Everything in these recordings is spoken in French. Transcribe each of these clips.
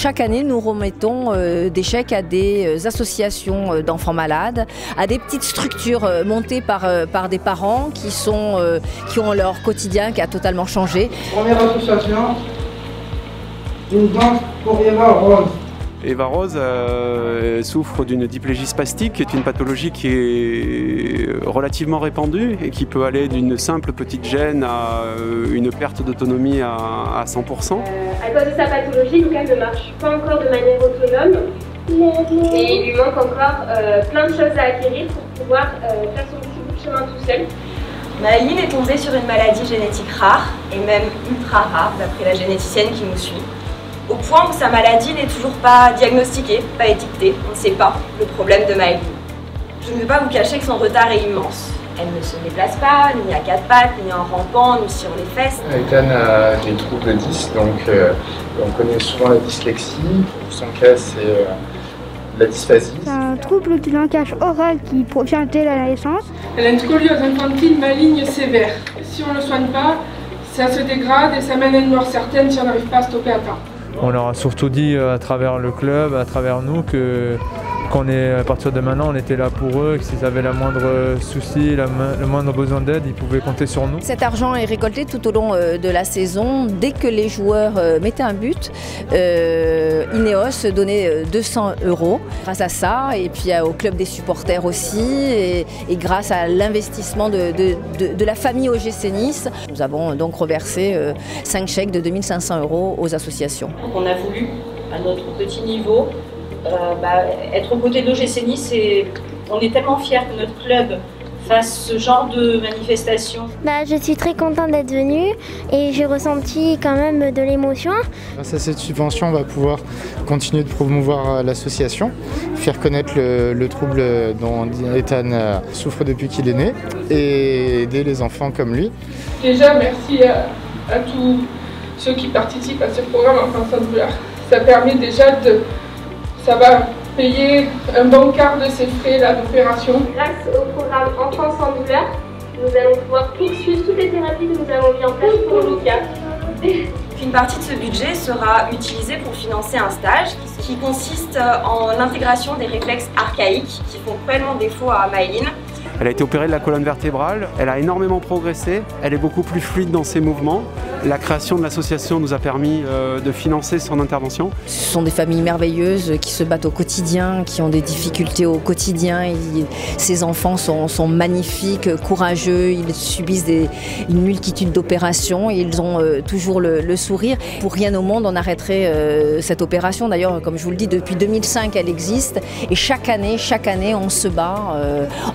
Chaque année, nous remettons des chèques à des associations d'enfants malades, à des petites structures montées par des parents qui ont leur quotidien qui a totalement changé. Première association, une danse pour Eva Rose. Eva Rose souffre d'une diplégie spastique, qui est une pathologie qui est relativement répandue et qui peut aller d'une simple petite gêne à une perte d'autonomie à 100%. À cause de sa pathologie, Lucas ne marche pas encore de manière autonome et il lui manque encore plein de choses à acquérir pour pouvoir faire son petit bout de chemin tout seul. Maëline est tombée sur une maladie génétique rare et même ultra rare d'après la généticienne qui nous suit. Au point où sa maladie n'est toujours pas diagnostiquée, pas étiquetée, on ne sait pas le problème de Maëline. Je ne vais pas vous cacher que son retard est immense. Elle ne se déplace pas, ni à quatre pattes, ni en rampant, ni sur les fesses. Ethan a des troubles 10, donc on connaît souvent la dyslexie. Son cas, c'est la dysphasie. C'est un trouble du langage oral qui provient dès la naissance. Elle a une scoliose infantile maligne sévère. Si on ne le soigne pas, ça se dégrade et ça mène à une mort certaine si on n'arrive pas à stopper à temps. On leur a surtout dit à travers le club, à travers nous, à partir de maintenant, on était là pour eux, que s'ils avaient le moindre souci, le moindre besoin d'aide, ils pouvaient compter sur nous. Cet argent est récolté tout au long de la saison. Dès que les joueurs mettaient un but, Ineos donnait 200 €. Grâce à ça, et puis au club des supporters aussi, et grâce à l'investissement de la famille OGC Nice, nous avons donc reversé 5 chèques de 2 500 € aux associations. On a voulu, à notre petit niveau, être aux côtés de l'OGC Nice et on est tellement fiers que notre club fasse ce genre de manifestation. Je suis très contente d'être venue et j'ai ressenti quand même de l'émotion. Grâce à cette subvention, on va pouvoir continuer de promouvoir l'association, faire connaître le trouble dont Ethan souffre depuis qu'il est né et aider les enfants comme lui. Déjà, merci à tous ceux qui participent à ce programme Enfants sans douleur. Ça permet déjà ça va payer un bon quart de ses frais d'opération. Grâce au programme Enfants sans douleur, nous allons pouvoir poursuivre toutes les thérapies que nous avons mises en place pour Lucas. Une partie de ce budget sera utilisée pour financer un stage qui consiste en l'intégration des réflexes archaïques qui font cruellement défaut à Maëline. Elle a été opérée de la colonne vertébrale, elle a énormément progressé, elle est beaucoup plus fluide dans ses mouvements. La création de l'association nous a permis de financer son intervention. Ce sont des familles merveilleuses qui se battent au quotidien, qui ont des difficultés au quotidien. Ces enfants sont magnifiques, courageux, ils subissent une multitude d'opérations et ils ont toujours le sourire. Pour rien au monde, on arrêterait cette opération. D'ailleurs, comme je vous le dis, depuis 2005, elle existe et chaque année, on se bat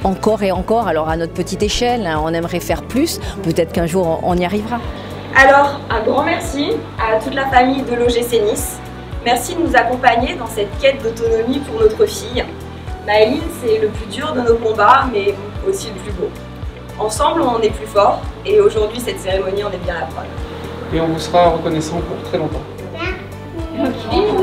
encore et encore. Alors à notre petite échelle, on aimerait faire plus. Peut-être qu'un jour, on y arrivera. Alors, un grand merci à toute la famille de l'OGC Nice. Merci de nous accompagner dans cette quête d'autonomie pour notre fille. Maëline, c'est le plus dur de nos combats, mais aussi le plus beau. Ensemble, on est plus fort, et aujourd'hui, cette cérémonie en est bien la preuve. Et on vous sera reconnaissant pour très longtemps. Okay.